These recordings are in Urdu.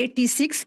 86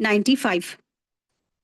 95।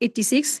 86,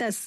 10।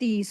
30।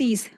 30।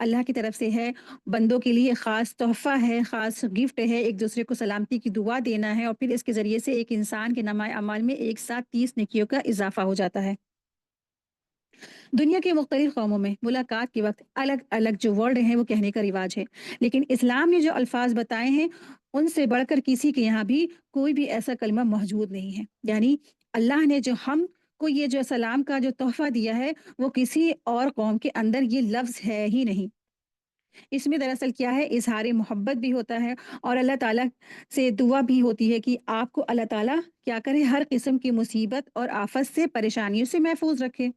اللہ کی طرف سے ہے، بندوں کے لیے خاص تحفہ ہے، خاص گفٹ ہے، ایک دوسرے کو سلامتی کی دعا دینا ہے، اور پھر اس کے ذریعے سے ایک انسان کے نامہ اعمال میں ایک ساتھ 30 نیکیوں کا اضافہ ہو جاتا ہے۔ دنیا کے مختلف قوموں میں ملاقات کے وقت الگ الگ جو ورڈ ہیں وہ کہنے کا رواج ہے، لیکن اسلام نے جو الفاظ بتائے ہیں ان سے بڑھ کر کسی کے یہاں بھی کوئی بھی ایسا کلمہ موجود نہیں ہے۔ یعنی اللہ نے جو ہم کو یہ جو سلام کا جو تحفہ دیا ہے وہ کسی اور قوم کے اندر یہ لفظ ہے ہی نہیں۔ اس میں دراصل کیا ہے، اظہار محبت بھی ہوتا ہے، اور اللہ تعالیٰ سے دعا بھی ہوتی ہے کہ آپ کو اللہ تعالیٰ کیا کرے، ہر قسم کی مصیبت اور آفت سے، پریشانیوں سے محفوظ رکھے۔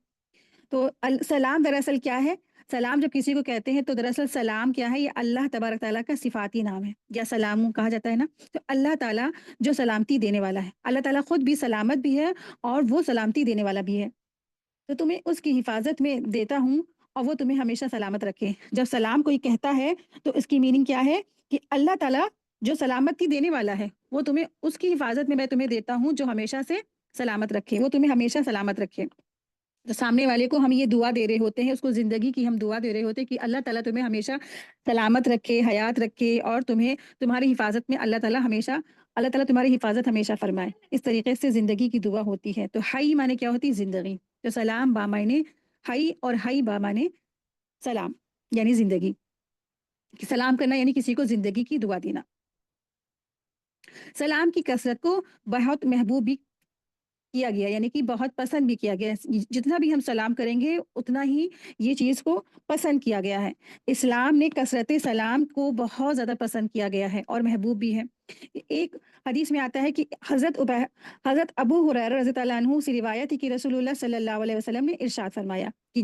تو سلام دراصل کیا ہے؟ سلام جب کسی کو کہتے ہیں تو دراصل سلام کیا ہے، یہ اللہ تبارک تعالیٰ کا صفاتی نام ہے، یا سلام کہا جاتا ہے نا۔ تو اللہ تعالیٰ جو سلامتی دینے والا ہے، اللہ تعالیٰ خود بھی سلامت بھی ہے اور وہ سلامتی دینے والا بھی ہے، تو تمہیں اس کی حفاظت میں دیتا ہوں اور وہ تمہیں ہمیشہ سلامت رکھے۔ جب سلام کوئی کہتا ہے تو اس کی میننگ کیا ہے کہ اللہ تعالیٰ جو سلامتی دینے والا ہے وہ تمہیں اس کی حفاظت میں تمہیں دیتا ہوں جو ہمیشہ سے سلامت رکھے، وہ تمہیں ہمیشہ سلامت رکھے۔ تو سامنے والے کو ہم یہ دعا دے رہے ہوتے ہیں، اس کو زندگی کی ہم دعا دے رہے ہوتے ہیں کہ اللہ تعالیٰ تمہیں ہمیشہ سلامت رکھے، حیات رکھے، اور تمہیں تمہاری حفاظت میں اللہ تعالیٰ تمہاری حفاظت ہمیشہ فرمائے۔ اس طریقے سے زندگی کی دعا ہوتی ہے۔ تو حی معنی کیا ہوتی؟ زندگی۔ تو سلام با معنی حی، اور حی با معنی سلام، یعنی زندگی۔ سلام کرنا یعنی کسی کو زندگی کی دعا دینا۔ سلام کی کثرت کو بہت محبوب بھی کیا گیا، یعنی کہ بہت پسند بھی کیا گیا ہے۔ جتنا بھی ہم سلام کریں گے اتنا ہی یہ چیز کو پسند کیا گیا ہے۔ اسلام نے کثرت سلام کو بہت زیادہ پسند کیا گیا ہے اور محبوب بھی ہے۔ ایک حدیث میں آتا ہے کہ حضرت ابو ہریرہ رضی اللہ عنہ سے روایت ہے کہ رسول اللہ صلی اللہ علیہ وسلم نے ارشاد فرمایا کہ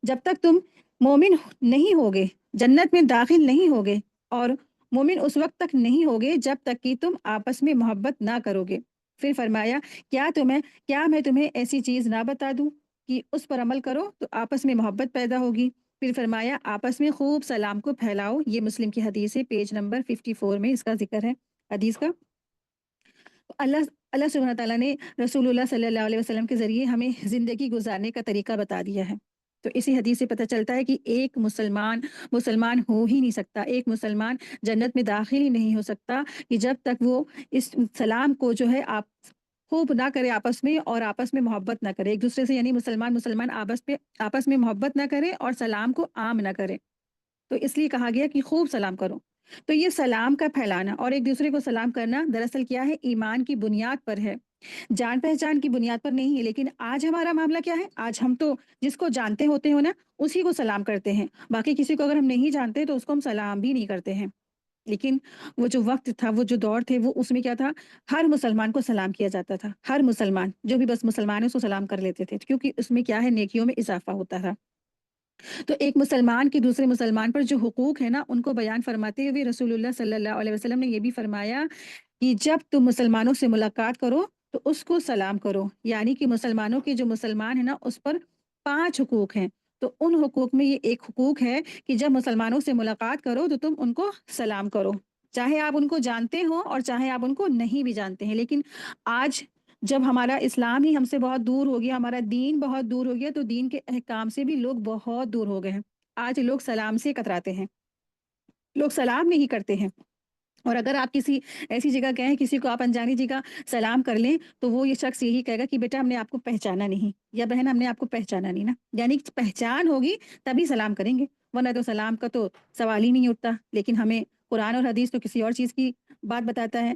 جب تک تم مومن نہیں ہوگے، جنت میں داخل نہیں ہوگے، اور مومن اس وقت تک نہیں ہوگے جب تک کہ تم آپس میں محبت نہ کرو گے۔ پھر فرمایا کیا میں تمہیں ایسی چیز نہ بتا دوں کہ اس پر عمل کرو تو آپس میں محبت پیدا ہوگی۔ پھر فرمایا آپس میں خوب سلام کو پھیلاؤ۔ یہ مسلم کی حدیث ہے، پیج نمبر 54 میں اس کا ذکر ہے حدیث کا۔ اللہ سبحانہ تعالیٰ نے رسول اللہ صلی اللہ علیہ وسلم کے ذریعے ہمیں زندگی گزارنے کا طریقہ بتا دیا ہے۔ تو اسی حدیث سے پتہ چلتا ہے کہ ایک مسلمان ہو ہی نہیں سکتا، ایک مسلمان جنت میں داخل ہی نہیں ہو سکتا کہ جب تک وہ اس سلام کو جو ہے آپ خوب نہ کرے آپس میں، اور آپس میں محبت نہ کرے ایک دوسرے سے، یعنی مسلمان آپس میں محبت نہ کرے اور سلام کو عام نہ کرے۔ تو اس لیے کہا گیا کہ خوب سلام کرو۔ تو یہ سلام کا پھیلانا اور ایک دوسرے کو سلام کرنا دراصل کیا ہے، ایمان کی بنیاد پر ہے، جان پہچان کی بنیاد پر نہیں ہے۔ لیکن آج ہمارا معاملہ کیا ہے، آج ہم تو جس کو جانتے ہوتے ہو نا اسی کو سلام کرتے ہیں، باقی کسی کو اگر ہم نہیں جانتے تو اس کو ہم سلام بھی نہیں کرتے ہیں۔ لیکن وہ جو وقت تھا، وہ جو دور تھے، وہ اس میں کیا تھا، ہر مسلمان کو سلام کیا جاتا تھا، ہر مسلمان جو بھی بس مسلمان ہے اس کو سلام کر لیتے تھے، کیونکہ اس میں کیا ہے، نیکیوں میں اضافہ ہوتا تھا۔ تو ایک مسلمان کی دوسرے مسلمان پر جو حقوق ہے نا ان کو بیان فرماتے ہوئے رسول اللہ صلی اللہ علیہ وسلم نے یہ بھی فرمایا کہ جب تم مسلمانوں سے ملاقات کرو تو اس کو سلام کرو، یعنی کہ مسلمانوں کے جو مسلمان ہیں نا اس پر 5 حقوق ہیں۔ تو ان حقوق میں یہ ایک حقوق ہے کہ جب مسلمانوں سے ملاقات کرو تو تم ان کو سلام کرو، چاہے آپ ان کو جانتے ہو اور چاہے آپ ان کو نہیں بھی جانتے ہیں۔ لیکن آج جب ہمارا اسلام ہی ہم سے بہت دور ہو گیا، ہمارا دین بہت دور ہو گیا، تو دین کے احکام سے بھی لوگ بہت دور ہو گئے ہیں۔ آج لوگ سلام سے کتراتے ہیں، لوگ سلام نہیں کرتے ہیں۔ اور اگر آپ کسی ایسی جگہ گئے ہیں، کسی کو آپ انجانی جگہ سلام کر لیں تو وہ یہ شخص یہی کہے گا کہ بیٹا ہم نے آپ کو پہچانا نہیں، یا بہن ہم نے آپ کو پہچانا نہیں نا، یعنی پہچان ہوگی تبھی سلام کریں گے، ورنہ تو سلام کا تو سوال ہی نہیں اٹھتا۔ لیکن ہمیں قرآن اور حدیث تو کسی اور چیز کی بات بتاتا ہے،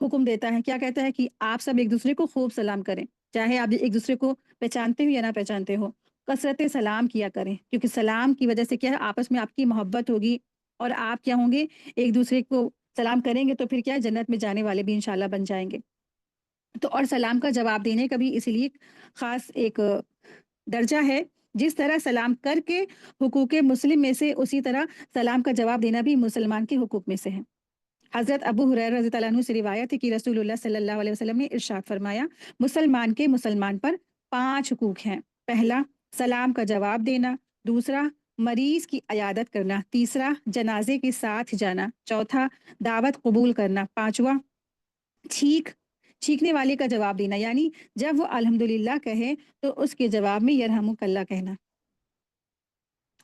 حکم دیتا ہے، کیا کہتا ہے کہ آپ سب ایک دوسرے کو خوب سلام کریں، چاہے آپ ایک دوسرے کو پہچانتے ہو یا نہ پہچانتے ہو، کثرت سلام کیا کریں، کیونکہ سلام کی وجہ سے کیا ہے، آپس میں آپ کی محبت ہوگی، اور آپ کیا ہوں گے، ایک دوسرے کو سلام کریں گے تو پھر کیا ہے، جنت میں جانے والے بھی انشاءاللہ بن جائیں گے۔ تو اور سلام کا جواب دینے کا بھی اسی لیے خاص ایک درجہ ہے، جس طرح سلام کر کے حقوق مسلم میں سے، اسی طرح سلام کا جواب دینا بھی مسلمان کے حقوق میں سے ہے۔ حضرت ابو ہریرہ رضی اللہ عنہ سے روایت ہے کہ رسول اللہ صلی اللہ علیہ وسلم نے ارشاد فرمایا، مسلمان کے مسلمان پر 5 حقوق ہیں۔ پہلا، سلام کا جواب دینا، دوسرا، مریض کی عیادت کرنا، تیسرا، جنازے کے ساتھ جانا، چوتھا، دعوت قبول کرنا، پانچواں، چھینکنے والے کا جواب دینا، یعنی جب وہ الحمدللہ کہے تو اس کے جواب میں یرحمک اللہ کہنا۔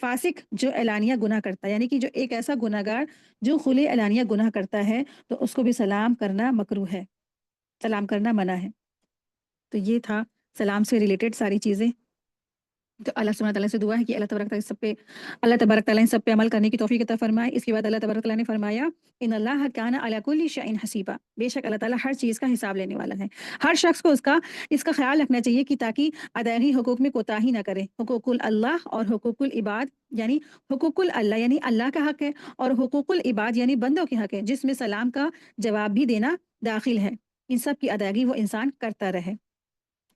فاسق جو اعلانیہ گناہ کرتا ہے، یعنی کہ جو ایک ایسا گناہگار جو کھلے اعلانیہ گناہ کرتا ہے تو اس کو بھی سلام کرنا مکروہ ہے، سلام کرنا منع ہے۔ تو یہ تھا سلام سے ریلیٹڈ ساری چیزیں۔ تو اللہ سبحانہ تعالیٰ سے دعا ہے کہ اللہ تبارک تعالیٰ ان سب پہ عمل کرنے کی توفیق عطا فرمائے۔ اس کے بعد اللہ تبارک تعالیٰ نے فرمایا ان اللہ کان علی کل شیء حسیبا، بے شک اللہ تعالیٰ ہر چیز کا حساب لینے والا ہے۔ ہر شخص کو اس کا خیال رکھنا چاہیے کہ تاکہ ادائیگی حقوق میں کوتاہی نہ کرے۔ حقوق اللہ اور حقوق العباد، یعنی حقوق اللہ یعنی اللہ کا حق ہے، اور حقوق العباد یعنی بندوں کے حق ہے، جس میں سلام کا جواب بھی دینا داخل ہے۔ ان سب کی ادائیگی وہ انسان کرتا رہے،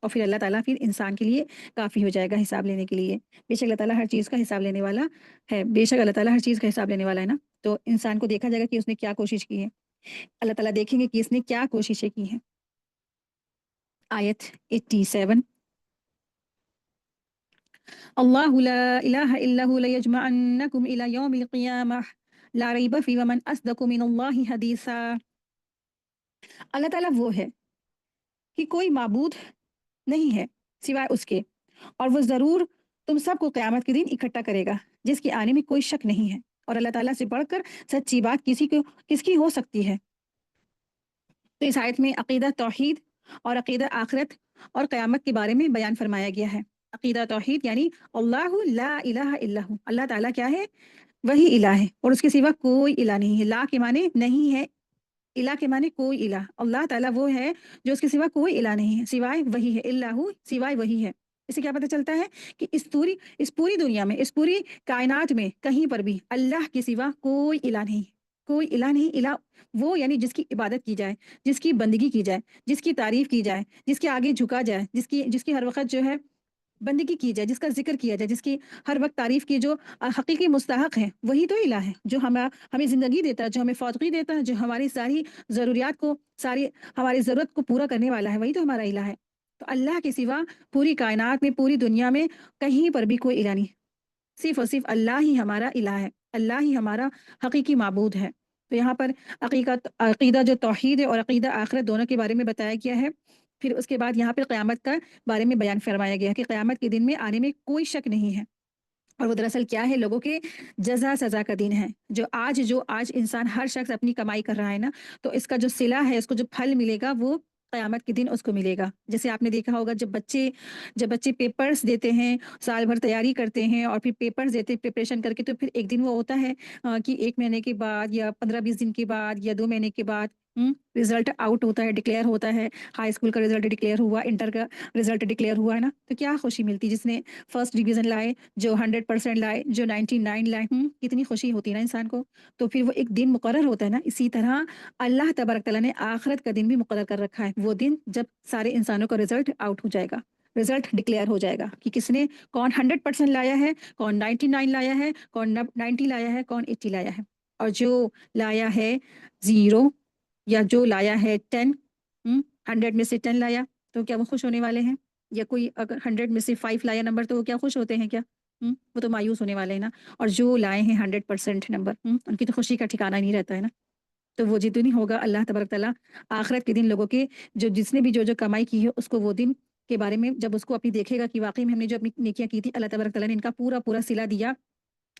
اور پھر اللہ تعالیٰ پھر انسان کے لیے کافی ہو جائے گا حساب لینے کے لیے۔ بے شک اللہ تعالیٰ ہر چیز کا حساب لینے والا ہے، بے شک اللہ تعالیٰ ہر چیز کا حساب لینے والا ہے نا۔ تو انسان کو دیکھا جائے گا کہ اس نے کیا کوشش کی ہے، اللہ تعالیٰ دیکھیں گے کہ اس نے کیا کوششیں کی ہیں۔ آیت 87، اللہ لا الہ الا هو لیجمعنکم الی یوم القیامہ لا ریب فیہ ومن اصدق من اللہ حدیثا۔ اللہ تعالیٰ وہ ہے کہ کوئی معبود نہیں ہے سوائے اس کے، اور وہ ضرور تم سب کو قیامت کے دن اکٹھا کرے گا، جس کے آنے میں کوئی شک نہیں ہے، اور اللہ تعالیٰ سے بڑھ کر سچی بات کس کی ہو سکتی ہے۔ تو اس آیت میں عقیدہ توحید اور عقیدہ آخرت اور قیامت کے بارے میں بیان فرمایا گیا ہے۔ عقیدہ توحید یعنی اللہ لا الہ الا ہو، اللہ تعالیٰ کیا ہے؟ وہی الہ ہے، اور اس کے سوا کوئی الہ نہیں ہے۔ لا کے معنی نہیں ہے، الہ کے معنی کوئی الہ۔ اللہ تعالیٰ وہ ہے جو اس کے سوا کوئی الہ نہیں ہے، سوائے وہی ہے، اللہ سوائے وہی ہے۔ اس سے کیا پتہ چلتا ہے کہ اس پوری دنیا میں، اس پوری کائنات میں کہیں پر بھی اللہ کے سوا کوئی الہ نہیں، کوئی الہ نہیں۔ الہ وہ یعنی جس کی عبادت کی جائے، جس کی بندگی کی جائے، جس کی تعریف کی جائے، جس کے آگے جھکا جائے، جس کی ہر وقت جو ہے بندگی کی جائے، جس کا ذکر کیا جائے، جس کی ہر وقت تعریف کی، جو حقیقی مستحق ہے، وہی تو الہ ہے، جو ہمیں زندگی دیتا ہے، جو ہمیں فوقی دیتا ہے، جو ہماری ساری ضروریات کو، ساری ہماری ضرورت کو پورا کرنے والا ہے، وہی تو ہمارا الہ ہے۔ تو اللہ کے سوا پوری کائنات میں، پوری دنیا میں کہیں پر بھی کوئی الہ نہیں، صرف اور صرف اللہ ہی ہمارا الہ ہے، اللہ ہی ہمارا حقیقی معبود ہے۔ تو یہاں پر عقیدہ جو توحید ہے اور عقیدہ آخرت دونوں کے بارے میں بتایا گیا ہے۔ پھر اس کے بعد یہاں پر قیامت کا بارے میں بیان فرمایا گیا کہ قیامت کے دن میں آنے میں کوئی شک نہیں ہے، اور وہ دراصل کیا ہے؟ لوگوں کے جزا سزا کا دن ہے۔ جو آج انسان ہر شخص اپنی کمائی کر رہا ہے نا، تو اس کا جو صلہ ہے، اس کو جو پھل ملے گا وہ قیامت کے دن اس کو ملے گا۔ جیسے آپ نے دیکھا ہوگا جب بچے پیپرز دیتے ہیں، سال بھر تیاری کرتے ہیں اور پھر پیپرز دیتے ہیں پریپریشن کر کے، تو پھر ایک دن وہ ہوتا ہے کہ 1 مہینے کے بعد یا 15-20 دن کے بعد یا 2 مہینے کے بعد رزلٹ آؤٹ ہوتا ہے، ڈکلیئر ہوتا ہے۔ ہائی اسکول کا رزلٹ ڈکلیئر ہوا، انٹر کا رزلٹ ڈکلیئر ہوا ہے نا، تو کیا خوشی ملتی جس نے فرسٹ ڈویژن لائے، جو 100% لائے، جو 99 لائے، کتنی خوشی ہوتی ہے نا انسان کو۔ تو پھر وہ ایک دن مقرر ہوتا ہے نا، اسی طرح اللہ تبارک تعالیٰ نے آخرت کا دن بھی مقرر کر رکھا ہے۔ وہ دن جب سارے انسانوں کا رزلٹ آؤٹ ہو جائے گا، رزلٹ ڈکلیئر ہو جائے گا کہ کس نے، کون 100% لایا ہے، کون 99 لایا ہے، کون 90 لایا ہے، کون 80 لایا ہے۔ اور جو لایا ہے 0 یا جو لایا ہے 10، 100 میں سے 10 لایا، تو کیا وہ خوش ہونے والے ہیں؟ یا کوئی اگر 100 میں سے 5 لایا نمبر، تو وہ کیا خوش ہوتے ہیں کیا؟ وہ تو مایوس ہونے والے ہیں نا۔ اور جو لائے ہیں 100% نمبر، ان کی تو خوشی کا ٹھکانہ نہیں رہتا ہے نا۔ تو وہ جتنی ہوگا اللہ تبارک تعالیٰ آخرت کے دن لوگوں کے جس نے بھی جو کمائی کی ہے، اس کو وہ دن کے بارے میں جب اس کو اپنی دیکھے گا کہ واقعی میں ہم نے جو اپنی نیکیاں کی تھی، اللہ تبارک تعالیٰ نے ان کا پورا صلہ دیا،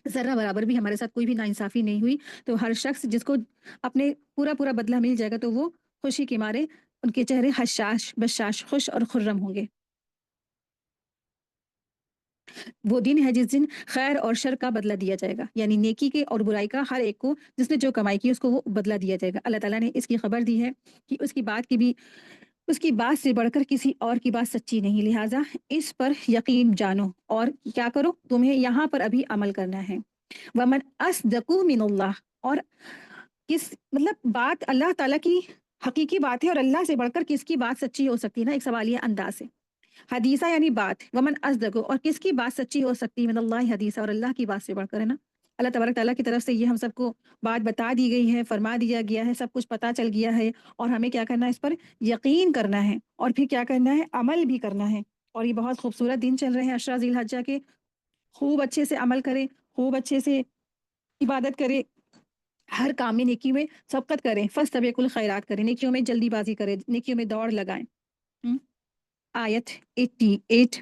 ذرہ برابر بھی ہمارے ساتھ کوئی بھی ناانصافی نہیں ہوئی، تو ہر شخص جس کو اپنے پورا بدلہ مل جائے گا، تو وہ خوشی کے مارے ان کے چہرے حشاش بشاش، خوش اور خرم ہوں گے۔ وہ دن ہے جس دن خیر اور شر کا بدلہ دیا جائے گا، یعنی نیکی کے اور برائی کا ہر ایک کو جس نے جو کمائی کی اس کو وہ بدلہ دیا جائے گا۔ اللہ تعالیٰ نے اس کی خبر دی ہے کہ اس کی بات سے بڑھ کر کسی اور کی بات سچی نہیں، لہٰذا اس پر یقین جانو اور کیا کرو، تمہیں یہاں پر ابھی عمل کرنا ہے۔ وَمَنْ أَصْدَقُ مِنَ اللَّهِ، اور بات اللہ تعالیٰ کی حقیقی بات ہے، اور اللہ سے بڑھ کر کس کی بات سچی ہو سکتی ہے نا، ایک سوالیہ انداز سے۔ حدیثہ یعنی بات، ومن اصدق، اور کس کی بات سچی ہو سکتی ہے، من اللہ حدیثہ، اور اللہ کی بات سے بڑھ کر ہے نا۔ اللہ تبارک تعالیٰ کی طرف سے یہ ہم سب کو بات بتا دی گئی ہے، فرما دیا گیا ہے، سب کچھ پتا چل گیا ہے، اور ہمیں کیا کرنا ہے؟ اس پر یقین کرنا ہے، اور پھر کیا کرنا ہے؟ عمل بھی کرنا ہے۔ اور یہ بہت خوبصورت دن چل رہے ہیں 10 ذی الحجہ کے، خوب اچھے سے عمل کریں، خوب اچھے سے عبادت کریں، ہر کام میں نیکی میں سبقت کریں، فاستبقوا الخیرات کریں، نیکیوں میں جلدی بازی کریں، نیکیوں میں دوڑ لگائیں۔ آیت 88،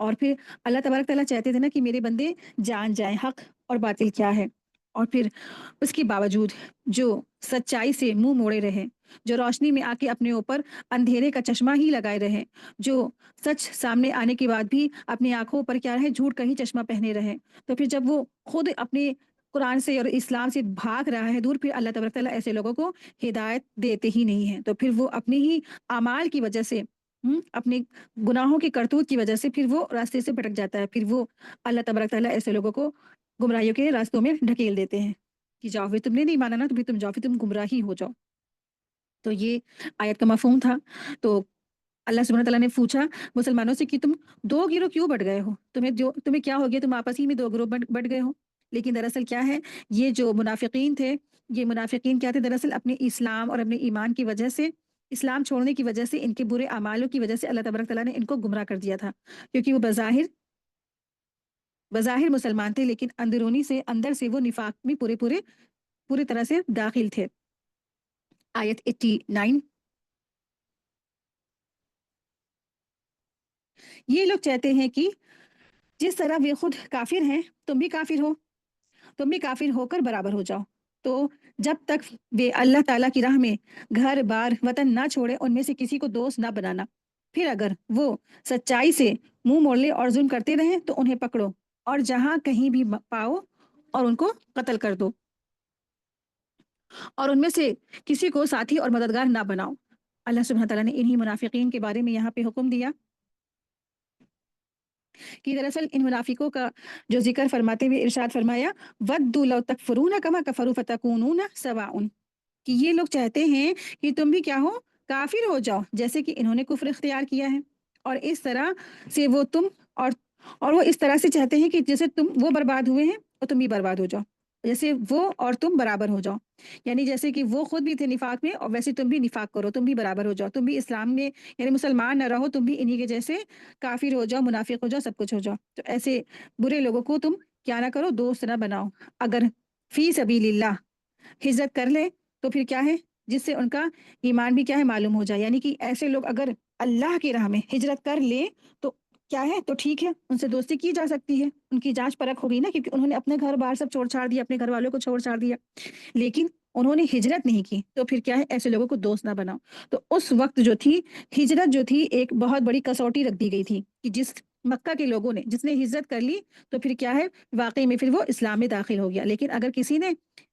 اور پھر اللہ تبارک تعالیٰ چاہتے تھے نا کہ میرے بندے جان جائیں حق اور باطل کیا ہے، اور پھر اس کے باوجود جو سچائی سے منہ موڑے رہے، جو روشنی میں آ کے اپنے اوپر اندھیرے کا چشمہ ہی لگائے رہے، جو سچ سامنے آنے کے بعد بھی اپنی آنکھوں پر کیا رہے، جھوٹ کا ہی چشمہ پہنے رہے، تو پھر جب وہ خود اپنے قرآن سے اور اسلام سے بھاگ رہا ہے دور، پھر اللہ تبارک تعالیٰ ایسے لوگوں کو ہدایت دیتے ہی نہیں ہیں، تو پھر وہ اپنی ہی اعمال کی وجہ سے، اپنے گناہوں کی کرتوت کی وجہ سے پھر وہ راستے سے بھٹک جاتا ہے، پھر وہ اللہ تبارک تعالیٰ ایسے لوگوں کو گمراہیوں کے راستوں میں ڈھکیل دیتے ہیں کہ جاؤ پھر تم نے نہیں مانا نا، تو پھر تم جاؤ، پھر تم گمراہ ہی ہو جاؤ۔ تو یہ آیت کا مفہوم تھا۔ تو اللہ سبحانہ تعالیٰ نے پوچھا مسلمانوں سے کہ تم دو گروہ کیوں بٹ گئے ہو، تمہیں کیا ہو گیا، تم آپس ہی میں دو گروہ بٹ گئے ہو۔ لیکن دراصل کیا ہے، یہ جو منافقین تھے، یہ منافقین کیا تھے، دراصل اپنے اسلام اور اپنے ایمان کی وجہ سے، اسلام چھوڑنے کی وجہ سے، ان کے برے اعمالوں کی وجہ سے اللہ تبارک تعالیٰ نے ان کو گمراہ کر دیا تھا، کیونکہ وہ بظاہر مسلمان تھے، لیکن اندر سے وہ نفاق میں پوری طرح سے داخل تھے۔ آیت 89، یہ لوگ چاہتے ہیں کہ جس طرح وہ خود کافر ہیں، تم بھی کافر ہو کر برابر ہو جاؤ۔ تو جب تک وہ اللہ تعالیٰ کی راہ میں گھر بار وطن نہ چھوڑے، ان میں سے کسی کو دوست نہ بنانا، پھر اگر وہ سچائی سے منہ موڑ لے اور ظلم کرتے رہیں تو انہیں پکڑو اور جہاں کہیں بھی پاؤ اور ان کو قتل کر دو، اور ان میں سے کسی کو ساتھی اور مددگار نہ بناؤ۔ اللہ سبحانہ تعالیٰ نے انہی منافقین کے بارے میں یہاں پہ حکم دیا کہ دراصل ان منافقوں کا جو ذکر فرماتے ہوئے ارشاد فرمایا، وَدُّوا لَوْ تَكْفُرُونَ كَمَا كَفَرُوا فَتَكُونُونَ سَوَاءً، کہ یہ لوگ چاہتے ہیں کہ تم بھی کیا ہو، کافر ہو جاؤ جیسے کہ انہوں نے کفر اختیار کیا ہے، اور اس طرح سے وہ تم اور وہ اس طرح سے چاہتے ہیں کہ جیسے وہ برباد ہوئے ہیں اور تم بھی برباد ہو جاؤ، جیسے وہ اور تم برابر ہو جاؤ، یعنی جیسے کہ وہ خود بھی تھے نفاق میں، اور ویسے تم بھی نفاق کرو، تم بھی برابر ہو جاؤ، تم بھی اسلام میں یعنی مسلمان نہ رہو، تم بھی انہی کے جیسے کافر ہو جاؤ، منافق ہو جاؤ، سب کچھ ہو جاؤ۔ تو ایسے برے لوگوں کو تم کیا نہ کرو، دوست نہ بناؤ۔ اگر فی سبیل اللہ ہجرت کر لے تو پھر کیا ہے، جس سے ان کا ایمان بھی کیا ہے معلوم ہو جائے، یعنی کہ ایسے لوگ اگر اللہ کی راہ میں ہجرت کر لے تو کیا ہے، تو ٹھیک ہے، ان سے دوستی کی جا سکتی ہے، ان کی جانچ پرکھ ہوگی نا، کیونکہ انہوں نے اپنے گھر بار سب چھوڑ چھاڑ دیا، اپنے گھر والوں کو چھوڑ چھاڑ دیا، لیکن انہوں نے ہجرت نہیں کی، تو پھر کیا ہے، ایسے لوگوں کو دوست نہ بناؤ۔ تو اس وقت جو تھی ہجرت جو تھی، ایک بہت بڑی کسوٹی رکھ دی گئی تھی کہ جس مکہ کے لوگوں نے، جس نے ہجرت کر لی، تو پھر کیا ہے، واقعی میں پھر وہ اسلام میں داخل ہو گیا، لیکن اگر کسی نے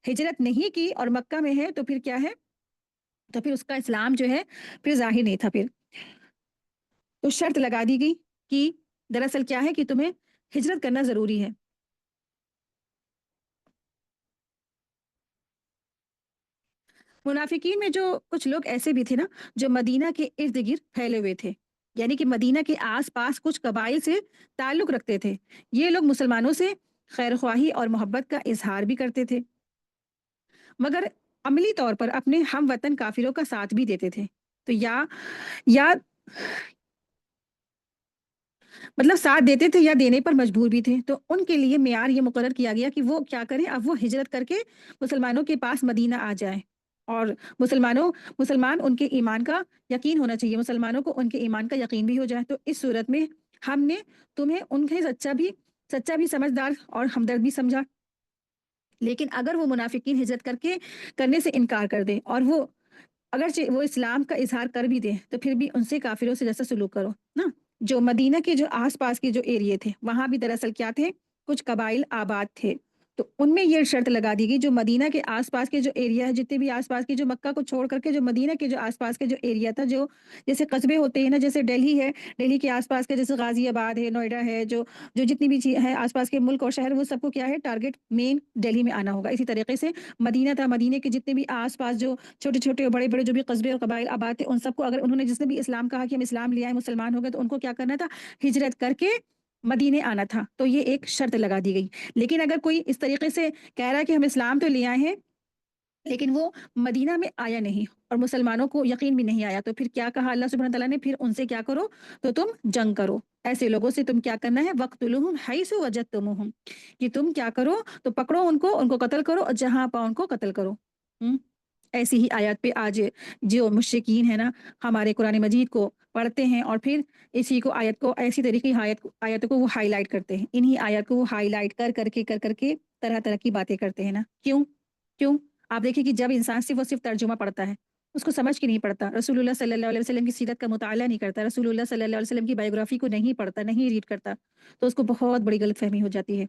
ہجرت نہیں کی اور مکہ میں ہے تو پھر کیا ہے، تو پھر اس کا اسلام جو ہے پھر ظاہر نہیں تھا۔ پھر تو شرط لگا دی گئی کہ دراصل کیا ہے کہ تمہیں ہجرت کرنا ضروری ہے۔ منافقین میں جو کچھ لوگ ایسے بھی تھے نا، جو مدینہ کے ارد گرد پھیلے ہوئے تھے، یعنی کہ مدینہ کے آس پاس کچھ قبائل سے تعلق رکھتے تھے، یہ لوگ مسلمانوں سے خیر خواہی اور محبت کا اظہار بھی کرتے تھے، مگر عملی طور پر اپنے ہم وطن کافروں کا ساتھ بھی دیتے تھے۔ تو یا مطلب ساتھ دیتے تھے یا دینے پر مجبور بھی تھے، تو ان کے لیے معیار یہ مقرر کیا گیا کہ وہ کیا کریں، اب وہ ہجرت کر کے مسلمانوں کے پاس مدینہ آ جائیں، اور مسلمان ان کے ایمان کا یقین ہونا چاہیے، مسلمانوں کو ان کے ایمان کا یقین بھی ہو جائے۔ تو اس صورت میں ہم نے تمہیں ان کے سچا بھی سمجھدار اور ہمدرد بھی سمجھا، لیکن اگر وہ منافقین ہجرت کرنے سے انکار کر دیں، اور وہ اگرچہ وہ اسلام کا اظہار کر بھی دیں، تو پھر بھی ان سے کافروں سے جیسا سلوک کرو نا۔ جو مدینہ کے جو آس پاس کے جو ایریے تھے، وہاں بھی دراصل کیا تھے، کچھ قبائل آباد تھے، تو ان میں یہ شرط لگا دی گئی، جو مدینہ کے آس پاس کے جو ایریا ہے، جتنے بھی آس پاس کے، جو مکہ کو چھوڑ کر کے جو مدینہ کے جو آس پاس کے جو ایریا تھا، جو جیسے قصبے ہوتے ہیں نا، جیسے دہلی ہے، دہلی کے آس پاس کے جیسے غازی آباد ہے، نوئیڈا ہے، جو جتنی بھی چیز ہے آس پاس کے ملک اور شہر، وہ سب کو کیا ہے، ٹارگٹ مین دہلی میں آنا ہوگا۔ اسی طریقے سے مدینہ تھا، مدینے کے جتنے بھی آس پاس جو چھوٹے چھوٹے اور بڑے بڑے جو بھی قصبے اور قبائل آباد تھے، ان سب کو اگر انہوں نے، جس نے بھی اسلام کہا کہ ہم اسلام لے آئے، مسلمان ہو گئے، تو ان کو کیا کرنا تھا، ہجرت کر کے مدینے آنا تھا۔ تو یہ ایک شرط لگا دی گئی۔ لیکن اگر کوئی اس طریقے سے کہہ رہا ہے کہ ہم اسلام تو لے آئے ہیں، لیکن وہ مدینہ میں آیا نہیں اور مسلمانوں کو یقین بھی نہیں آیا، تو پھر کیا کہا اللہ سبحانہ تعالیٰ نے، پھر ان سے کیا کرو، تو تم جنگ کرو، ایسے لوگوں سے تم کیا کرنا ہے، وَاقْتُلُوهُمْ حَيْثُ وَجَدتُّمُوهُمْ، کہ تم کیا کرو، تو پکڑو ان کو قتل کرو، اور جہاں پاؤ ان کو قتل کرو۔ ایسی ہی آیات پہ آج جو مشرکین ہیں نا ہمارے قرآن مجید کو پڑھتے ہیں اور پھر اسی کو آیت کو ایسی طریقے کی آیتوں کو وہ ہائی لائٹ کرتے ہیں، انہی آیات کو وہ ہائی لائٹ کر کے طرح طرح کی باتیں کرتے ہیں نا۔ کیوں آپ دیکھیں کہ جب انسان صرف اور صرف ترجمہ پڑھتا ہے، اس کو سمجھ کے نہیں پڑھتا، رسول اللہ صلی اللہ علیہ وسلم کی سیرت کا مطالعہ نہیں کرتا، رسول اللہ صلی اللہ علیہ وسلم کی بایوگرافی کو نہیں پڑھتا، نہیں ریڈ کرتا، تو اس کو بہت بڑی غلط فہمی ہو جاتی ہے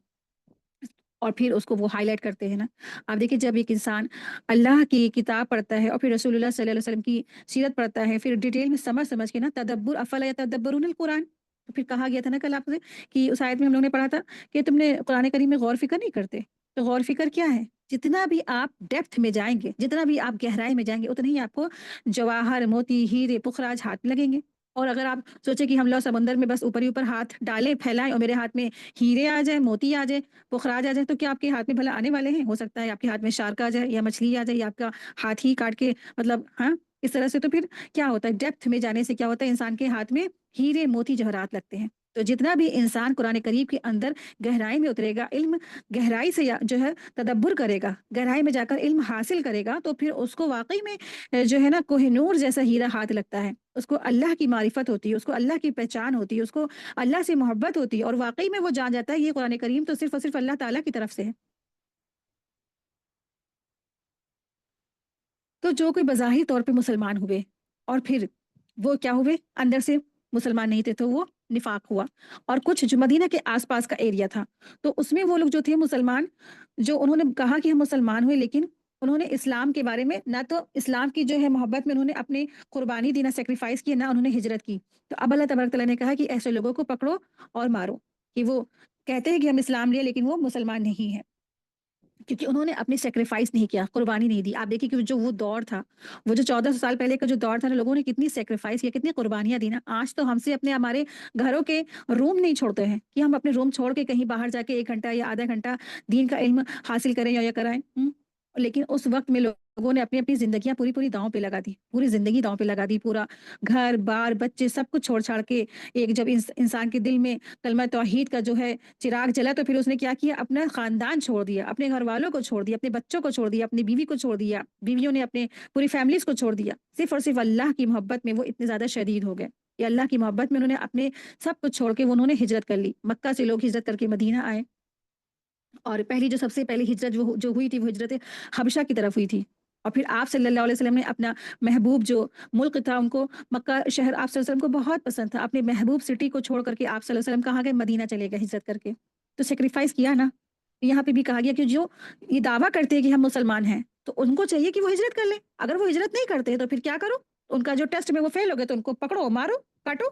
اور پھر اس کو وہ ہائی لائٹ کرتے ہیں نا۔ آپ دیکھیں جب ایک انسان اللہ کی کتاب پڑھتا ہے اور پھر رسول اللہ صلی اللہ علیہ وسلم کی سیرت پڑھتا ہے، پھر ڈیٹیل میں سمجھ کے نا تدبر افلا یتدبرون القرآن، تو پھر کہا گیا تھا نا کل آپ سے کہ اس آیت میں ہم لوگوں نے پڑھا تھا کہ تم نے قرآن کریم میں غور فکر نہیں کرتے، تو غور فکر کیا ہے؟ جتنا بھی آپ ڈیپتھ میں جائیں گے، جتنا بھی آپ گہرائی میں جائیں گے، اتنا ہی آپ کو جواہر موتی ہیرے پخراج ہاتھ لگیں گے۔ اور اگر آپ سوچیں کہ ہم لوگ سمندر میں بس اوپر ہی اوپر ہاتھ ڈالیں پھیلائیں اور میرے ہاتھ میں ہیرے آ جائیں موتی آ جائے پخراج آ جائے، تو کیا آپ کے ہاتھ میں بھلا آنے والے ہیں؟ ہو سکتا ہے آپ کے ہاتھ میں شارک آ جائے یا مچھلی آ جائے یا آپ کا ہاتھ ہی کاٹ کے مطلب ہاں اس طرح سے۔ تو پھر کیا ہوتا ہے ڈیپتھ میں جانے سے کیا ہوتا ہے انسان کے ہاتھ میں ہیرے موتی جواہرات لگتے ہیں۔ تو جتنا بھی انسان قرآن کریم کے اندر گہرائی میں اترے گا، علم گہرائی سے جو ہے تدبر کرے گا، گہرائی میں جا کر علم حاصل کرے گا، تو پھر اس کو واقعی میں جو ہے نا کوہ نور جیسا ہیرا ہاتھ لگتا ہے، اس کو اللہ کی معرفت ہوتی ہے، اس کو اللہ کی پہچان ہوتی ہے، اس کو اللہ سے محبت ہوتی ہے، اور واقعی میں وہ جان جاتا ہے یہ قرآن کریم تو صرف اور صرف اللہ تعالیٰ کی طرف سے ہے۔ تو جو کوئی بظاہر طور پہ مسلمان ہوئے اور پھر وہ کیا ہوئے اندر سے مسلمان نہیں تھے، تو وہ نفاق ہوا۔ اور کچھ جو مدینہ کے آس پاس کا ایریا تھا، تو اس میں وہ لوگ جو تھے مسلمان، جو انہوں نے کہا کہ ہم مسلمان ہوئے، لیکن انہوں نے اسلام کے بارے میں نہ تو اسلام کی جو ہے محبت میں انہوں نے اپنی قربانی دی، نہ سیکریفائس کی، نہ انہوں نے ہجرت کی۔ تو اب اللہ تبارک تعالیٰ نے کہا کہ ایسے لوگوں کو پکڑو اور مارو، کہ وہ کہتے ہیں کہ ہم اسلام لیے لیکن وہ مسلمان نہیں ہے، کیونکہ انہوں نے اپنی سیکریفائس نہیں کیا، قربانی نہیں دی۔ آپ دیکھیں کہ جو وہ دور تھا، وہ جو 1400 سال پہلے کا جو دور تھا نا، لوگوں نے کتنی سیکریفائس کیا، کتنی قربانیاں دی نا۔ آج تو ہم سے اپنے ہمارے گھروں کے روم نہیں چھوڑتے ہیں کہ ہم اپنے روم چھوڑ کے کہیں باہر جا کے 1 گھنٹہ یا آدھا گھنٹہ دین کا علم حاصل کریں یا کرائیں۔ لیکن اس وقت میں لوگوں نے اپنی زندگیاں پوری داؤں پہ لگا دی، پوری زندگی داؤں پہ لگا دی، پورا گھر بار بچے سب کچھ چھوڑ چھاڑ کے، ایک جب انسان کے دل میں کلمہ توحید کا جو ہے چراغ جلا، تو پھر اس نے کیا کیا، اپنا خاندان چھوڑ دیا، اپنے گھر والوں کو چھوڑ دیا، اپنے بچوں کو چھوڑ دیا، اپنی بیوی کو چھوڑ دیا، بیویوں نے اپنے پوری فیملیز کو چھوڑ دیا، صرف اور صرف اللہ کی محبت میں وہ اتنے زیادہ شدید ہو گئے کہ اللہ کی محبت میں انہوں نے اپنے سب کچھ چھوڑ کے انہوں نے ہجرت کر لی۔ مکہ سے لوگ ہجرت کر کے مدینہ آئے، اور پہلی جو سب سے پہلی ہجرت جو ہوئی تھی وہ ہجرت حبشہ کی طرف ہوئی تھی۔ اور پھر آپ صلی اللہ علیہ وسلم نے اپنا محبوب جو ملک تھا، ان کو مکہ شہر آپ صلی اللہ علیہ وسلم کو بہت پسند تھا، اپنے محبوب سٹی کو چھوڑ کر کے آپ صلی اللہ علیہ وسلم کہاں گئے؟ مدینہ چلے گئے ہجرت کر کے، تو سیکریفائس کیا نا۔ یہاں پہ بھی کہا گیا کہ جو یہ دعویٰ کرتے ہیں کہ ہم مسلمان ہیں، تو ان کو چاہیے کہ وہ ہجرت کر لیں، اگر وہ ہجرت نہیں کرتے تو پھر کیا کرو؟ ان کا جو ٹیسٹ میں وہ فیل ہو گئے تو ان کو پکڑو مارو کاٹو،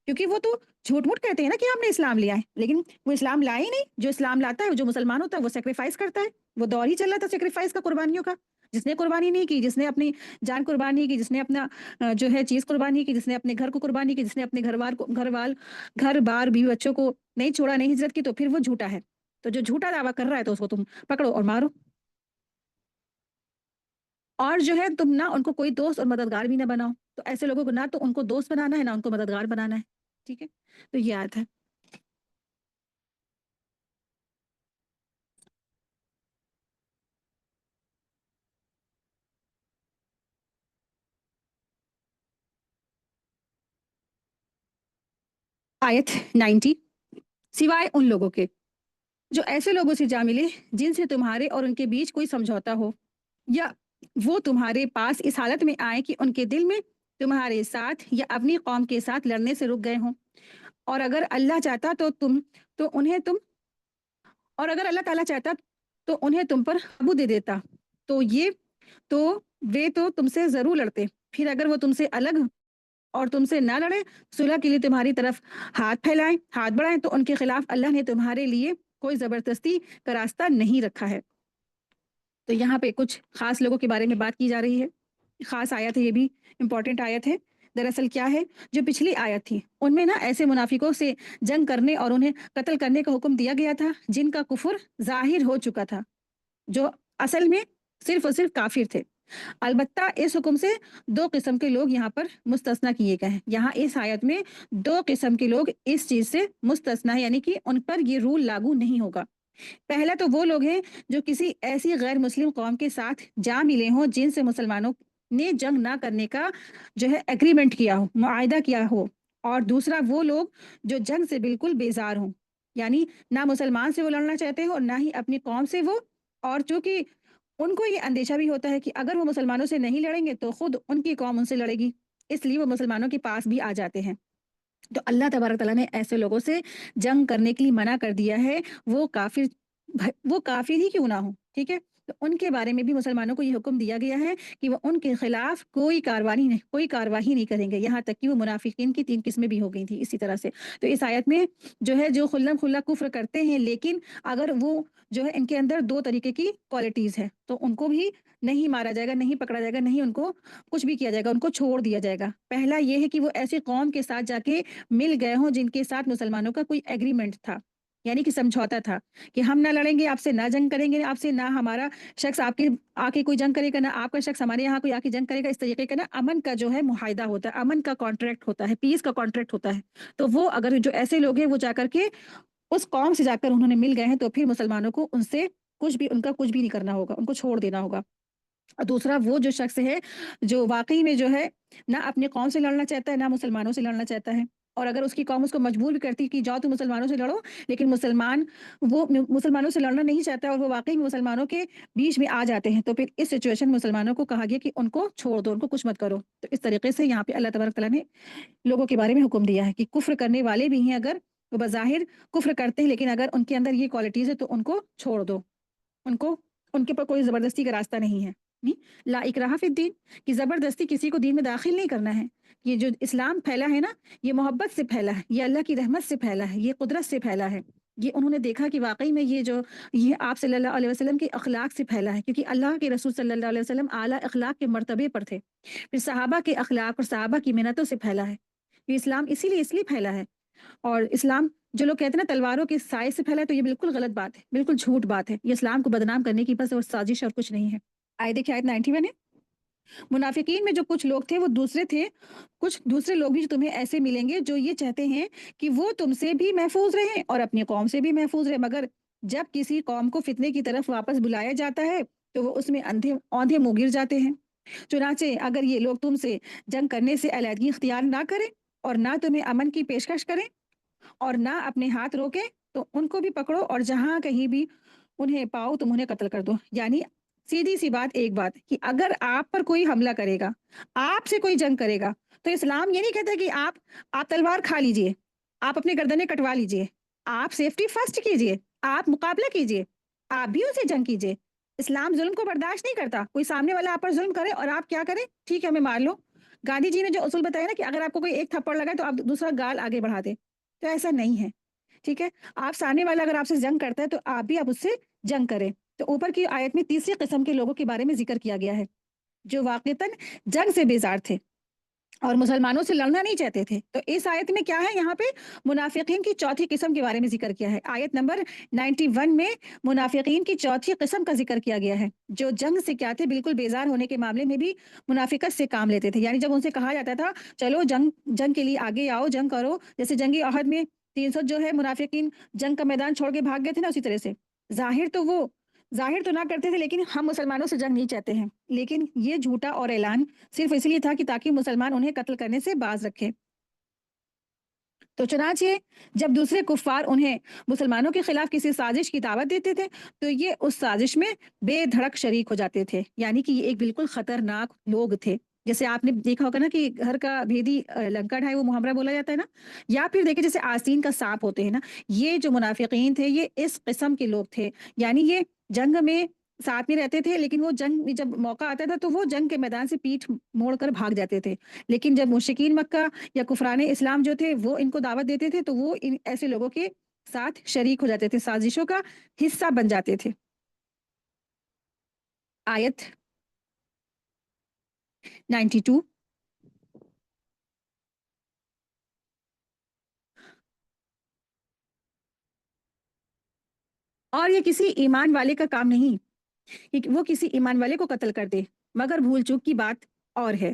کیونکہ وہ تو جھوٹ موٹ کہتے ہیں نا کہ ہم نے اسلام لیا ہے، لیکن وہ اسلام لائے ہی نہیں۔ جو اسلام لاتا ہے، جو مسلمان ہوتا ہے، وہ سیکریفائس کرتا ہے، وہ دور ہی چل رہا تھا سیکریفائس کا، قربانیوں کا۔ جس نے قربانی نہیں کی، جس نے اپنی جان قربانی نہیں کی، جس نے اپنا جو ہے چیز قربانی کی، جس نے اپنے گھر کو قربانی کی، جس نے اپنے گھر بار بیوی بچوں کو نہیں چھوڑا، نہیں ہجرت کی، تو پھر وہ جھوٹا ہے۔ تو جو جھوٹا دعویٰ کر رہا ہے تو اس کو تم پکڑو اور مارو، اور جو ہے تم نہ ان کو کوئی دوست اور مددگار بھی نہ بناؤ۔ تو ایسے لوگوں کو نہ تو ان کو دوست بنانا ہے، نہ ان کو مددگار بنانا ہے، ٹھیک ہے؟ تو یہ آیت ہے۔ آیت 90، سوائے ان لوگوں کے جو ایسے لوگوں سے جا ملے جن سے تمہارے اور ان کے بیچ کوئی سمجھوتا ہو، یا وہ تمہارے پاس اس حالت میں آئے کہ ان کے دل میں تمہارے ساتھ یا اپنی قوم کے ساتھ لڑنے سے رک گئے ہوں، اور اگر اللہ چاہتا تو انہیں تم اور اگر اللہ تعالیٰ چاہتا تو انہیں تم پر قابو دے دیتا، تو یہ تو وہ تو تم سے ضرور لڑتے، پھر اگر وہ تم سے الگ اور تم سے نہ لڑے، صلح کے لیے تمہاری طرف ہاتھ بڑھائیں، تو ان کے خلاف اللہ نے تمہارے لیے کوئی زبردستی کا راستہ نہیں رکھا ہے۔ تو یہاں پہ کچھ خاص لوگوں کے بارے میں بات کی جا رہی ہے، خاص آیت ہے، یہ بھی امپورٹنٹ آیت ہے۔ دراصل کیا ہے، جو پچھلی آیت تھی ان میں نا ایسے منافقوں سے جنگ کرنے اور انہیں قتل کرنے کا حکم دیا گیا تھا جن کا کفر ظاہر ہو چکا تھا، جو اصل میں صرف اور صرف کافر تھے۔ البتہ اس حکم سے 2 قسم کے لوگ یہاں پر مستثنا کیے گئے ہیں۔ یہاں اس آیت میں 2 قسم کے لوگ اس چیز سے مستثنا ہے، یعنی کہ ان پر یہ رول لاگو نہیں ہوگا۔ پہلا تو وہ لوگ ہیں جو کسی ایسی غیر مسلم قوم کے ساتھ جا ملے ہوں جن سے مسلمانوں نے جنگ نہ کرنے کا جو ہے ایگریمنٹ کیا ہو، معاہدہ کیا ہو، اور دوسرا وہ لوگ جو جنگ سے بالکل بیزار ہوں، یعنی نہ مسلمان سے وہ لڑنا چاہتے ہو اور نہ ہی اپنی قوم سے وہ، اور چونکہ ان کو یہ اندیشہ بھی ہوتا ہے کہ اگر وہ مسلمانوں سے نہیں لڑیں گے تو خود ان کی قوم ان سے لڑے گی، اس لیے وہ مسلمانوں کے پاس بھی آ جاتے ہیں۔ تو اللہ تبارک تعالیٰ نے ایسے لوگوں سے جنگ کرنے کے لیے منع کر دیا ہے، وہ کافر، وہ کافر ہی کیوں نہ ہو، ٹھیک ہے؟ تو ان کے بارے میں بھی مسلمانوں کو یہ حکم دیا گیا ہے کہ وہ ان کے خلاف کوئی کارروائی نہیں کریں گے، یہاں تک کہ وہ منافقین کی 3 قسمیں بھی ہو گئی تھیں اسی طرح سے۔ تو اس آیت میں جو ہے جو خلم خلا کفر کرتے ہیں، لیکن اگر وہ جو ہے ان کے اندر 2 طریقے کی کوالٹیز ہے تو ان کو بھی نہیں مارا جائے گا، نہیں پکڑا جائے گا، نہیں ان کو کچھ بھی کیا جائے گا، ان کو چھوڑ دیا جائے گا۔ پہلا یہ ہے کہ وہ ایسی قوم کے ساتھ جا کے مل گئے ہوں جن کے ساتھ مسلمانوں کا کوئی ایگریمنٹ تھا، یعنی کہ سمجھوتا تھا کہ ہم نہ لڑیں گے آپ سے، نہ جنگ کریں گے آپ سے، نہ ہمارا شخص آپ کے آ کے کوئی جنگ کرے گا، نہ آپ کا شخص ہمارے یہاں کوئی آ کے جنگ کرے گا، اس طریقے کا نا امن کا جو ہے معاہدہ ہوتا ہے، امن کا کانٹریکٹ ہوتا ہے، پیس کا کانٹریکٹ ہوتا ہے۔ تو وہ اگر جو ایسے لوگ ہیں وہ جا کر کے اس قوم سے جا کر انہوں نے مل گئے ہیں تو پھر مسلمانوں کو ان سے ان کا کچھ بھی نہیں کرنا ہوگا، ان کو چھوڑ دینا ہوگا۔ اور دوسرا وہ جو شخص ہے جو واقعی میں جو ہے نہ اپنی قوم سے لڑنا چاہتا ہے، نہ مسلمانوں سے لڑنا چاہتا ہے، اور اگر اس کی قوم اس کو مجبور بھی کرتی کہ جاؤ تم مسلمانوں سے لڑو، لیکن وہ مسلمانوں سے لڑنا نہیں چاہتا اور وہ واقعی میں مسلمانوں کے بیچ میں آ جاتے ہیں، تو پھر اس سچویشن میں مسلمانوں کو کہا گیا کہ ان کو چھوڑ دو، ان کو کچھ مت کرو۔ تو اس طریقے سے یہاں پہ اللہ تبارک تعالیٰ نے لوگوں کے بارے میں حکم دیا ہے کہ کفر کرنے والے بھی ہیں، اگر وہ بظاہر کفر کرتے ہیں لیکن اگر ان کے اندر یہ کوالٹیز ہے تو ان کو چھوڑ دو، ان کو ان کے پر کوئی زبردستی کا راستہ نہیں ہے۔ لا اکراہ فی الدین، کہ زبردستی کسی کو دین میں داخل نہیں کرنا ہے۔ یہ جو اسلام پھیلا ہے نا، یہ محبت سے پھیلا ہے، یہ اللہ کی رحمت سے پھیلا ہے، یہ قدرت سے پھیلا ہے۔ یہ انہوں نے دیکھا کہ واقعی میں یہ آپ صلی اللہ علیہ وسلم کے اخلاق سے پھیلا ہے، کیونکہ اللہ کے رسول صلی اللہ علیہ وسلم اعلیٰ اخلاق کے مرتبے پر تھے، پھر صحابہ کے اخلاق اور صحابہ کی محنتوں سے پھیلا ہے۔ یہ اسلام اس لیے پھیلا ہے، اور اسلام جو لوگ کہتے ہیں نا تلواروں کے سائے سے پھیلا ہے، تو یہ بالکل غلط بات ہے، بالکل جھوٹ بات ہے، یہ اسلام کو بدنام کرنے کی بس اور سازش اور کچھ نہیں ہے۔ دیکھیے آیت 91 ہے، منافقین میں جو کچھ لوگ تھے وہ دوسرے تھے، کچھ دوسرے لوگ بھی جو تمہیں ایسے ملیں گے جو یہ چاہتے ہیں کہ وہ تم سے بھی محفوظ رہیں اور اپنی قوم سے بھی محفوظ رہیں، مگر جب کسی قوم کو فتنے کی طرف واپس بلایا جاتا ہے تو وہ اس میں اوندھے منہ گر جاتے ہیں۔ چنانچہ اگر یہ لوگ تم سے جنگ کرنے سے علیحدگی اختیار نہ کریں اور نہ تمہیں امن کی پیشکش کریں اور نہ اپنے ہاتھ روکیں تو ان کو بھی پکڑو اور جہاں کہیں بھی انہیں پاؤ تم انہیں قتل کر دو۔ یعنی سیدھی سی بات، ایک بات کہ اگر آپ پر کوئی حملہ کرے گا، آپ سے کوئی جنگ کرے گا، تو اسلام یہ نہیں کہتا کہ آپ تلوار کھا لیجئے، آپ اپنے گردنیں کٹوا لیجئے، آپ سیفٹی فرسٹ کیجئے، آپ مقابلہ کیجئے، آپ بھی ان سے جنگ کیجئے۔ اسلام ظلم کو برداشت نہیں کرتا، کوئی سامنے والا آپ پر ظلم کرے اور آپ کیا کریں، ٹھیک ہے ہمیں مار لو۔ گاندھی جی نے جو اصول بتایا نا کہ اگر آپ کو کوئی ایک تھپڑ لگا تو آپ دوسرا گال آگے بڑھا دیں، تو ایسا نہیں ہے، ٹھیک ہے؟ آپ سامنے والا اگر آپ سے جنگ کرتا ہے تو آپ بھی اس سے جنگ کریں۔ تو اوپر کی آیت میں تیسری قسم کے لوگوں کے بارے میں ذکر کیا گیا ہے جو واقعتاً جنگ سے بیزار تھے اور مسلمانوں سے لڑنا نہیں چاہتے تھے۔ تو اس آیت میں کیا ہے، یہاں پہ منافقین کی چوتھی قسم کے بارے میں ذکر کیا ہے۔ آیت نمبر 91 میں منافقین کی چوتھی قسم کا ذکر کیا گیا ہے جو جنگ سے کیا تھے، بالکل بیزار ہونے کے معاملے میں بھی منافقت سے کام لیتے تھے۔ یعنی جب ان سے کہا جاتا تھا چلو جنگ کے لیے آگے آؤ، جنگ کرو، جیسے جنگی احد میں 300 جو ہے منافقین جنگ کا میدان چھوڑ کے بھاگ گئے تھے نا، اسی طرح سے ظاہر تو نہ کرتے تھے لیکن ہم مسلمانوں سے جنگ نہیں چاہتے ہیں، لیکن یہ جھوٹا اور اعلان صرف اس لیے تھا کہ تاکہ مسلمان انہیں قتل کرنے سے باز رکھے۔ تو چنانچہ جب دوسرے کفار انہیں مسلمانوں کے خلاف کسی سازش کی دعوت دیتے تھے تو یہ اس سازش میں بے دھڑک شریک ہو جاتے تھے، یعنی کہ یہ ایک بالکل خطرناک لوگ تھے۔ جیسے آپ نے دیکھا ہوگا نا کہ گھر کا بھیدی لنکا ڈھائی وہ محاورہ بولا جاتا ہے نا، یا پھر دیکھیں جیسے آستین کا سانپ ہوتے ہیں نا، یہ جو منافقین تھے یہ اس قسم کے لوگ تھے، یعنی یہ جنگ میں ساتھ میں رہتے تھے لیکن وہ جنگ میں جب موقع آتا تھا تو وہ جنگ کے میدان سے پیٹھ موڑ کر بھاگ جاتے تھے، لیکن جب مشرکین مکہ یا کفران اسلام جو تھے وہ ان کو دعوت دیتے تھے تو وہ ان ایسے لوگوں کے ساتھ شریک ہو جاتے تھے، سازشوں کا حصہ بن جاتے تھے۔ آیت 92، اور یہ کسی ایمان والے کا کام نہیں کہ وہ کسی ایمان والے کو قتل کر دے مگر بھول چوک کی بات اور ہے،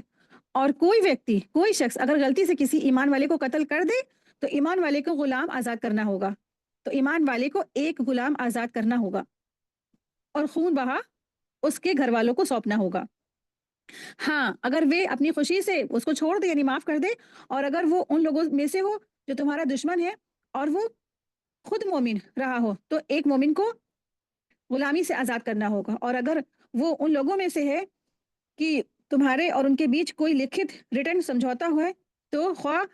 اور کوئی شخص اگر غلطی سے کسی ایمان والے کو قتل کر دے تو ایمان والے کو غلام آزاد کرنا ہوگا۔ تو ایمان والے کو ایک غلام آزاد کرنا ہوگا اور خون بہا اس کے گھر والوں کو سونپنا ہوگا. ہاں اگر وہ اپنی خوشی سے اس کو چھوڑ دے یعنی معاف کر دے، اور اگر وہ ان لوگوں میں سے ہو جو تمہارا دشمن ہے اور وہ خود مومن رہا ہو تو ایک مومن کو غلامی سے آزاد کرنا ہوگا. اور اگر وہ ان لوگوں میں سے ہے کہ تمہارے اور ان کے بیچ کوئی لکھت ریٹن سمجھوتا ہے تو خواہ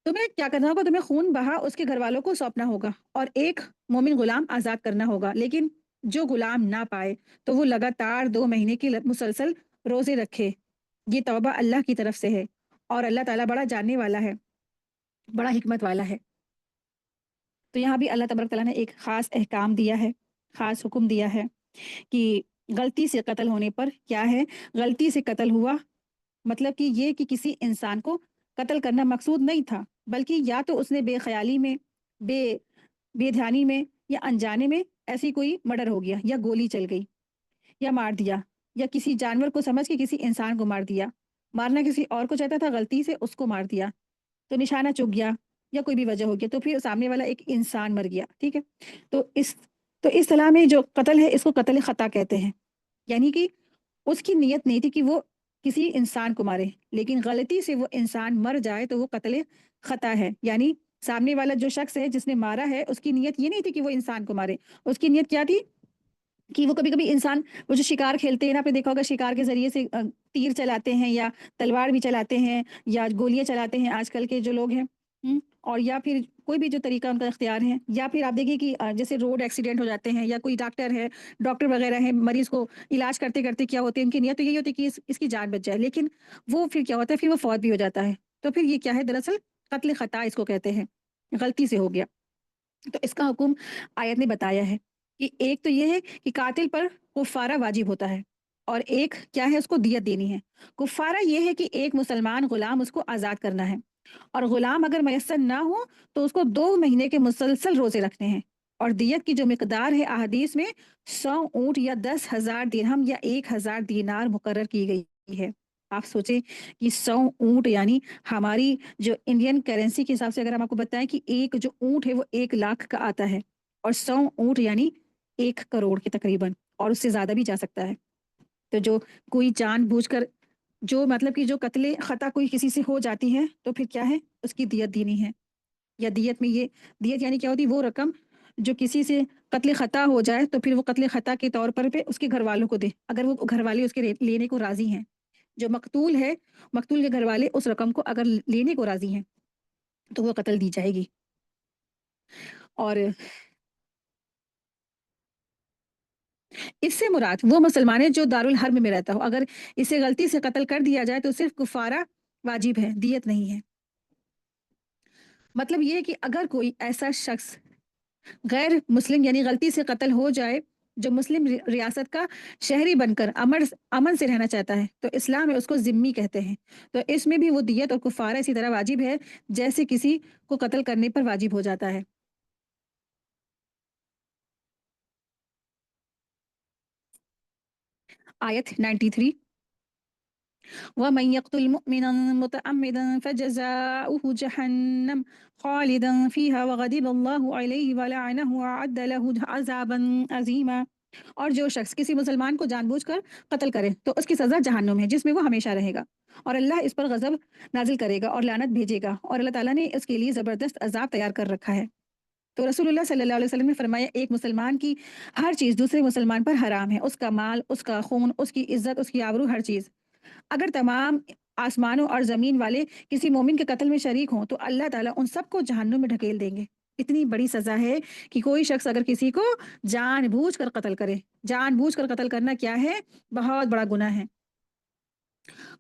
تمہیں کیا کرنا ہوگا، تمہیں خون بہا اس کے گھر والوں کو سونپنا ہوگا اور ایک مومن غلام آزاد کرنا ہوگا. لیکن جو غلام نہ پائے تو وہ لگاتار 2 مہینے کی مسلسل روزے رکھے. یہ توبہ اللہ کی طرف سے ہے اور اللہ تعالیٰ بڑا جاننے والا ہے، بڑا حکمت والا ہے. تو یہاں بھی اللہ تبارک تعالیٰ نے ایک خاص احکام دیا ہے، خاص حکم دیا ہے کہ غلطی سے قتل ہونے پر کیا ہے. غلطی سے قتل ہوا مطلب کہ یہ کہ کسی انسان کو قتل کرنا مقصود نہیں تھا، بلکہ یا تو اس نے بے خیالی میں، بے دھیانی میں یا انجانے میں ایسی کوئی مرڈر ہو گیا، یا گولی چل گئی یا مار دیا، یا کسی جانور کو سمجھ کے کسی انسان کو مار دیا. مارنا کسی اور کو چاہتا تھا، غلطی سے اس کو مار دیا تو نشانہ چک گیا یا کوئی بھی وجہ ہو گیا تو پھر سامنے والا ایک انسان مر گیا. ٹھیک ہے، تو اس طرح میں جو قتل ہے اس کو قتل خطا کہتے ہیں. یعنی کہ اس کی نیت نہیں تھی کہ وہ کسی انسان کو مارے، لیکن غلطی سے وہ انسان مر جائے تو وہ قتل خطا ہے. یعنی سامنے والا جو شخص ہے جس نے مارا ہے اس کی نیت یہ نہیں تھی کہ وہ انسان کو مارے، اس کی نیت کیا تھی کہ وہ کبھی کبھی انسان وہ جو شکار کھیلتے ہیں نا، آپ نے دیکھا ہوگا شکار کے ذریعے سے تیر چلاتے ہیں یا تلوار بھی چلاتے ہیں یا گولیاں چلاتے ہیں آج کل کے جو لوگ ہیں، اور یا پھر کوئی بھی جو طریقہ ان کا اختیار ہے. یا پھر آپ دیکھیے کہ جیسے روڈ ایکسیڈنٹ ہو جاتے ہیں یا کوئی ڈاکٹر وغیرہ ہیں، مریض کو علاج کرتے کرتے کیا ہوتے ہیں، ان کی نیت تو یہی ہوتی ہے کہ اس کی جان بچ جائے، لیکن وہ پھر کیا ہوتا ہے، پھر وہ فوت بھی ہو جاتا ہے. تو پھر یہ کیا ہے، دراصل قتل خطا اس کو کہتے ہیں، غلطی سے ہو گیا. تو اس کا حکم آیت نے بتایا ہے کہ ایک تو یہ ہے کہ قاتل پر کفارہ واجب ہوتا ہے، اور ایک کیا ہے، اس کو دیت دینی ہے. کفارہ یہ ہے کہ ایک مسلمان غلام اس کو آزاد کرنا ہے، اور غلام اگر میسر نہ ہو تو اس کو 2 مہینے کے مسلسل روزے رکھنے ہیں. اور دیت کی جو مقدار ہے احادیث میں 100 اونٹ یا 10,000 درہم یا 1,000 دینار مقرر کی گئی ہے. آپ سوچیں کہ 100 اونٹ یعنی ہماری جو انڈین کرنسی کے حساب سے اگر ہم آپ کو بتائیں کہ ایک جو اونٹ ہے وہ 1 لاکھ کا آتا ہے، اور 100 اونٹ یعنی 1 کروڑ کے تقریباً، اور اس سے زیادہ بھی جا سکتا ہے. تو جو کوئی جان بوجھ کر جو مطلب کہ جو قتل خطا کوئی کسی سے ہو جاتی ہے تو پھر کیا ہے، اس کی دیت دینی ہے. یا دیت میں یہ دیت یعنی کیا ہوتی ہے، وہ رقم جو کسی سے قتل خطا ہو جائے تو پھر وہ قتل خطا کے طور پر اس کے گھر والوں کو دے، اگر وہ گھر والے اس کے لینے کو راضی ہیں. جو مقتول ہے، مقتول کے گھر والے اس رقم کو اگر لینے کو راضی ہیں تو وہ قتل دی جائے گی. اور اس سے مراد وہ مسلمان ہے جو دارالحرب میں رہتا ہو، اگر اسے غلطی سے قتل کر دیا جائے تو صرف کفارہ واجب ہے، دیت نہیں ہے. مطلب یہ ہے کہ اگر کوئی ایسا شخص غیر مسلم یعنی غلطی سے قتل ہو جائے جو مسلم ریاست کا شہری بن کر امن سے رہنا چاہتا ہے تو اسلام میں اس کو ذمی کہتے ہیں. تو اس میں بھی وہ دیت اور کفارہ اسی طرح واجب ہے جیسے کسی کو قتل کرنے پر واجب ہو جاتا ہے. آیت 93 وَمَن يَقْتُلْ مُؤْمِنًا مُتَعَمِّدًا فَجَزَاؤُهُ جَهَنَّمُ خَالِدًا فِيهَا وَغَضِبَ اللَّهُ عَلَيْهِ وَلَعَنَهُ وَأَعَدَّ لَهُ عَذَابًا عَظِيمًا. اور جو شخص کسی مسلمان کو جان بوجھ کر قتل کرے تو اس کی سزا جہنم ہے جس میں وہ ہمیشہ رہے گا، اور اللہ اس پر غضب نازل کرے گا اور لعنت بھیجے گا، اور اللہ تعالیٰ نے اس کے لیے زبردست عذاب تیار کر رکھا ہے. تو رسول اللہ صلی اللہ علیہ وسلم نے فرمایا ایک مسلمان کی ہر چیز دوسرے مسلمان پر حرام ہے، اس کا مال، اس کا خون، اس کی عزت، اس کی آبرو، ہر چیز. اگر تمام آسمانوں اور زمین والے کسی مومن کے قتل میں شریک ہوں تو اللہ تعالیٰ ان سب کو جہنم میں ڈھکیل دیں گے. اتنی بڑی سزا ہے کہ کوئی شخص اگر کسی کو جان بوجھ کر قتل کرے، جان بوجھ کر قتل کرنا کیا ہے، بہت بڑا گناہ ہے.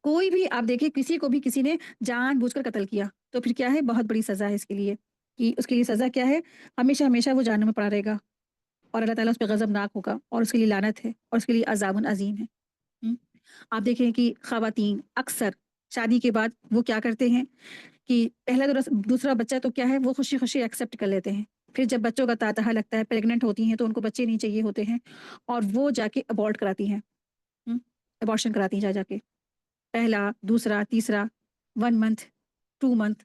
کوئی بھی آپ دیکھیں کسی کو بھی کسی نے جان بوجھ کر قتل کیا تو پھر کیا ہے، بہت بڑی سزا ہے اس کے لیے، کہ اس کے لیے سزا کیا ہے، ہمیشہ ہمیشہ وہ جہنم میں پڑا رہے گا اور اللہ تعالیٰ اس پہ غضبناک ہوگا اور اس کے لیے لعنت ہے اور اس کے لیے عذاب عظیم ہے. آپ دیکھیں کہ خواتین اکثر شادی کے بعد وہ کیا کرتے ہیں کہ پہلا دوسرا بچہ تو کیا ہے وہ خوشی خوشی ایکسیپٹ کر لیتے ہیں، پھر جب بچوں کا تاتہا لگتا ہے، پیگنٹ ہوتی ہیں تو ان کو بچے نہیں چاہیے ہوتے ہیں اور وہ جا کے ابورٹ کراتی ہیں، ابارشن کراتی ہیں جا کے، پہلا، دوسرا، تیسرا، 1 منتھ، 2 منتھ،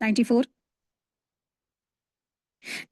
94,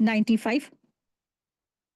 95,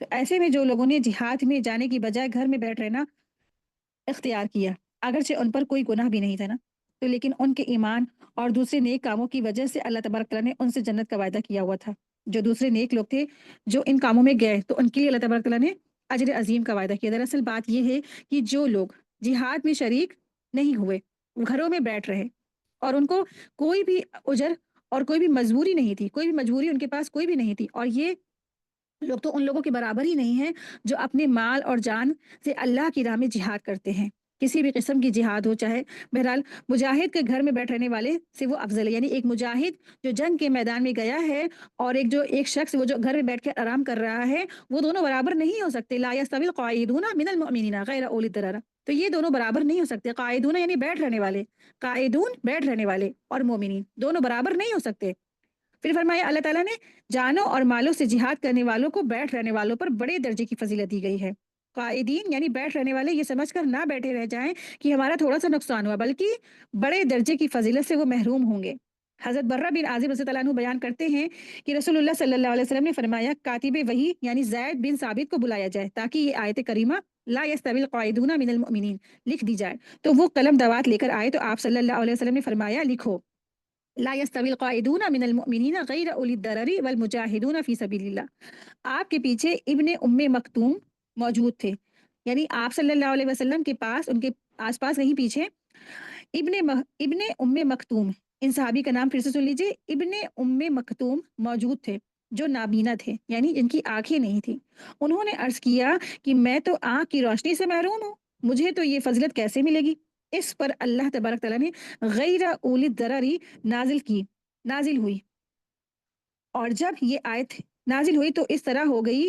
تو ایسے میں جو لوگوں نے جہاد میں جانے کی بجائے گھر میں بیٹھ رہنا اختیار کیا، اگرچہ ان پر کوئی گناہ بھی نہیں تھا نا، تو لیکن ان کے ایمان اور دوسرے نیک کاموں کی وجہ سے اللہ تبارک تعالیٰ نے ان سے جنت کا وعدہ کیا ہوا تھا۔ جو دوسرے نیک لوگ تھے جو ان کاموں میں گئے تو ان کے لیے اللہ تبارک تعالیٰ نے اجر عظیم کا وعدہ کیا۔ دراصل بات یہ ہے کہ جو لوگ جہاد میں شریک نہیں ہوئے، گھروں میں بیٹھ رہے اور ان کو کوئی بھی اجر اور کوئی بھی مجبوری نہیں تھی، کوئی بھی مجبوری ان کے پاس کوئی بھی نہیں تھی، اور یہ لوگ تو ان لوگوں کے برابر ہی نہیں ہیں جو اپنے مال اور جان سے اللہ کی راہ میں جہاد کرتے ہیں، کسی بھی قسم کی جہاد ہو چاہے۔ بہرحال مجاہد کے گھر میں بیٹھ رہنے والے سے وہ افضل ہے، یعنی ایک مجاہد جو جنگ کے میدان میں گیا ہے اور ایک شخص وہ جو گھر میں بیٹھ کے آرام کر رہا ہے، وہ دونوں برابر نہیں ہو سکتے۔ لا یستوی القاعدون من المؤمنین غیر اولی الضرر، تو یہ دونوں برابر نہیں ہو سکتے۔ قاعدون یعنی بیٹھ رہنے والے، قاعدون بیٹھ رہنے والے، اور مومنین دونوں برابر نہیں ہو سکتے۔ پھر فرمایا اللہ تعالیٰ نے جانوں اور مالوں سے جہاد کرنے والوں کو بیٹھ رہنے والوں پر بڑے درجے کی فضیلت دی گئی ہے۔ قائدین یعنی بیٹھ رہنے والے یہ سمجھ کر نہ بیٹھے رہ جائیں کہ ہمارا تھوڑا سا نقصان ہوا، بلکہ بڑے درجے کی فضیلت سے وہ محروم ہوں گے۔ حضرت برہ بن عازب رضی اللہ عنہ بیان کرتے ہیں کہ رسول اللہ صلی اللہ علیہ وسلم نے فرمایا کاتب وحی یعنی زید بن ثابت کو بلایا جائے تاکہ یہ آیت کریمہ لا یستوی القاعدون من المؤمنین لکھ دی جائے، تو وہ قلم دوات لے کر آئے تو آپ صلی اللہ علیہ وسلم نے فرمایا لکھو لا يستوي القاعدون من المؤمنین غیر اولی الضرر والمجاہدون فی سبیل اللہ۔ آپ کے پیچھے ابن مکتوم موجود تھے، یعنی آپ صلی اللہ علیہ وسلم کے پاس، ان کے آس پاس نہیں پیچھے ابن مکتوم، ان صحابی کا نام پھر سے سن لیجئے، ابن مکتوم موجود تھے جو نابینا تھے، یعنی جن کی آنکھیں نہیں تھی۔ انہوں نے عرض کیا کہ میں تو آنکھ کی روشنی سے محروم ہوں، مجھے تو یہ فضیلت کیسے ملے گی؟ اس پر اللہ تبارک تعالیٰ نے غیر اولی الضرر نازل ہوئی، اور جب یہ آیت نازل ہوئی تو اس طرح ہو گئی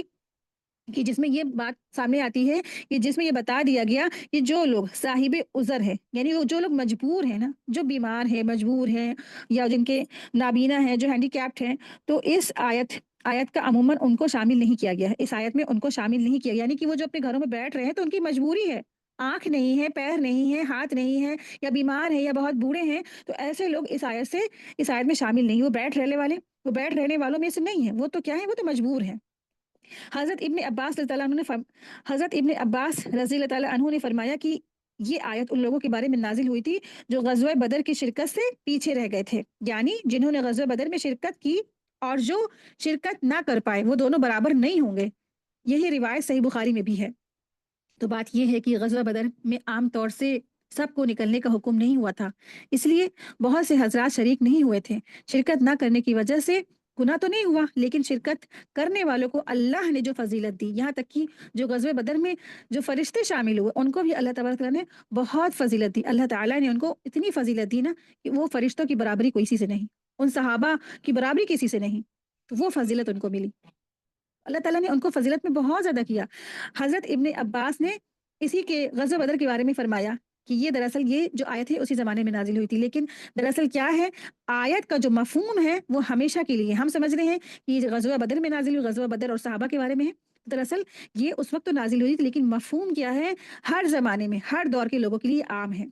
کہ جس میں یہ بات سامنے آتی ہے کہ جس میں یہ بتا دیا گیا کہ جو لوگ صاحب عذر ہے، یعنی وہ جو لوگ مجبور ہیں نا، جو بیمار ہیں، مجبور ہیں، یا جن کے نابینا ہیں، جو ہینڈی کیپڈ ہیں، تو اس آیت کا عموماً ان کو شامل نہیں کیا گیا ہے، اس آیت میں ان کو شامل نہیں کیا گیا، یعنی کہ وہ جو اپنے گھروں میں بیٹھ رہے ہیں تو ان کی مجبوری ہے، آنکھ نہیں ہے، پیر نہیں ہے، ہاتھ نہیں ہے، یا بیمار ہیں یا بہت بوڑھے ہیں، تو ایسے لوگ اس آیت میں شامل نہیں، وہ بیٹھ رہنے والوں میں سے نہیں ہیں، وہ تو کیا ہے، وہ تو مجبور ہیں۔ حضرت ابن عباس رضی اللہ تعالیٰ عنہ نے فرمایا کہ یہ آیت ان لوگوں کے بارے میں نازل ہوئی تھی جو غزوہ بدر کی شرکت سے پیچھے رہ گئے تھے، یعنی جنہوں نے غزوہ بدر میں شرکت کی اور جو شرکت نہ کر پائے وہ دونوں برابر نہیں ہوں گے۔ یہی روایت صحیح بخاری میں بھی ہے۔ تو بات یہ ہے کہ غزوہ بدر میں عام طور سے سب کو نکلنے کا حکم نہیں ہوا تھا، اس لیے بہت سے حضرات شریک نہیں ہوئے تھے۔ شرکت نہ کرنے کی وجہ سے گناہ تو نہیں ہوا، لیکن شرکت کرنے والوں کو اللہ نے جو فضیلت دی، یہاں تک کہ جو غزوہ بدر میں جو فرشتے شامل ہوئے ان کو بھی اللہ تبارک تعالیٰ نے بہت فضیلت دی۔ اللہ تعالیٰ نے ان کو اتنی فضیلت دی نا کہ وہ فرشتوں کی برابری کوئی سے نہیں، ان صحابہ کی برابری کسی سے نہیں، تو وہ فضیلت ان کو ملی۔ اللہ تعالیٰ نے ان کو فضیلت میں بہت زیادہ کیا۔ حضرت ابن عباس نے اسی کے غزوہ بدر کے بارے میں فرمایا کہ یہ دراصل یہ جو آیت ہے اسی زمانے میں نازل ہوئی تھی، لیکن دراصل کیا ہے، آیت کا جو مفہوم ہے وہ ہمیشہ کے لیے، ہم سمجھ رہے ہیں کہ یہ غزوہ بدر میں نازل ہوئی، غزوہ بدر اور صحابہ کے بارے میں ہے، دراصل یہ اس وقت تو نازل ہوئی تھی، لیکن مفہوم کیا ہے، ہر زمانے میں ہر دور کے لوگوں کے لیے عام ہے۔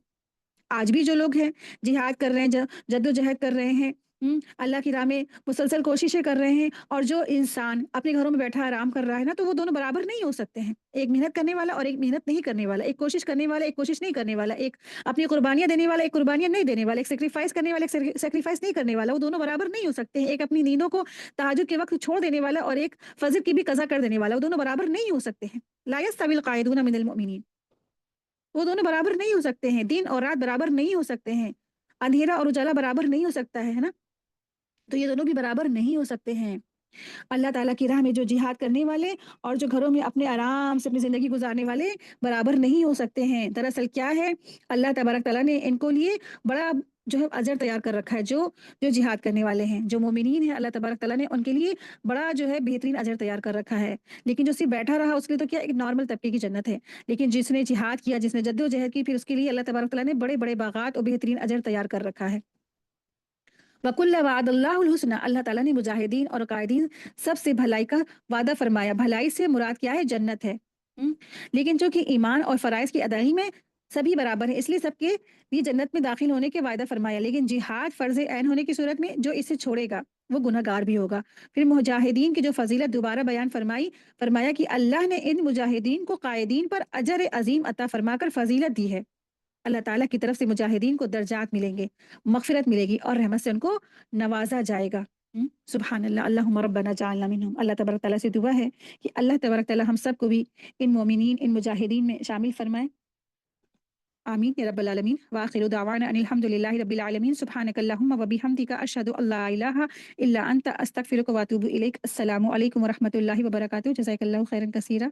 آج بھی جو لوگ ہیں جہاد کر رہے ہیں، جد و جہد کر رہے ہیں، اللہ کی راہ میں مسلسل کوششیں کر رہے ہیں، اور جو انسان اپنے گھروں میں بیٹھا آرام کر رہا ہے نا، تو وہ دونوں برابر نہیں ہو سکتے ہیں۔ ایک محنت کرنے والا اور ایک محنت نہیں کرنے والا، ایک کوشش کرنے والا ایک کوشش نہیں کرنے والا، ایک اپنی قربانیاں دینے والا ایک قربانیاں نہیں دینے والا، ایک سیکریفائس کرنے والا ایک سیکریفائس نہیں کرنے والا، وہ دونوں برابر نہیں ہو سکتے ہیں۔ ایک اپنی نیندوں کو تہجد کے وقت چھوڑ دینے والا اور ایک فجر کی بھی قضا کر دینے والا، وہ دونوں برابر نہیں ہو سکتے ہیں۔ لا یستوی القاعدون من المؤمنین، وہ دونوں برابر نہیں ہو سکتے ہیں، دن اور رات برابر نہیں ہو سکتے ہیں، اندھیرا اور اجالا برابر نہیں ہو سکتا ہے نا، تو یہ دونوں بھی برابر نہیں ہو سکتے ہیں۔ اللہ تعالیٰ کی راہ میں جو جہاد کرنے والے اور جو گھروں میں اپنے آرام سے اپنی زندگی گزارنے والے برابر نہیں ہو سکتے ہیں۔ دراصل کیا ہے، اللہ تبارک تعالیٰ نے ان کو لیے بڑا جو ہے اجر تیار کر رکھا ہے، جو جہاد کرنے والے ہیں، جو مومنین ہیں، اللہ تبارک تعالیٰ نے ان کے لیے بڑا جو ہے بہترین اجر تیار کر رکھا ہے۔ لیکن جو صرف بیٹھا رہا اس کے لیے تو کیا ایک نارمل طبقے کی جنت ہے، لیکن جس نے جہاد کیا، جس نے جد و جہد کی، پھر اس کے لیے اللہ تبارک تعالیٰ نے بڑے بڑے باغات اور بہترین اجر تیار کر رکھا ہے۔ وَكُلًّا وَعَدَ اللَّهُ الْحُسْنَى، اللہ تعالیٰ نے مجاہدین اور قائدین سب سے بھلائی کا وعدہ فرمایا۔ بھلائی سے مراد کیا ہے، جنت ہے۔ لیکن جو کہ ایمان اور فرائض کی ادائیگی میں سبھی برابر ہیں، اس لیے سب کے لیے جنت میں داخل ہونے کے وعدہ فرمایا، لیکن جہاد فرض عین ہونے کی صورت میں جو اسے چھوڑے گا وہ گنہگار بھی ہوگا۔ پھر مجاہدین کی جو فضیلت دوبارہ بیان فرمائی، فرمایا کہ اللہ نے ان مجاہدین کو قائدین پر اجر عظیم عطا فرما کر فضیلت دی ہے۔ اللہ تعالیٰ کی طرف سے مجاہدین کو درجات ملیں گے، مغفرت ملے گی اور رحمت سے ان کو نوازا جائے گا۔ سبحان اللہ، اللہم ربنا جعلنا منہم۔ اللہ تبارک تعالیٰ سے دعا ہے کہ اللہ تبارک تعالیٰ ہم سب کو بھی ان مومنین، ان مجاہدین میں شامل فرمائے۔ آمین یا رب العالمین۔ وآخر دعوانا ان الحمد للہ رب العالمین۔ سبحانک اللہم و بحمدک، اشہد ان لا الہ الا انت، استغفرک و اتوب الیک۔ السلام علیکم و رحمۃ اللہ وبرکاتہ۔ جزاک اللہ خیرا کثیرا۔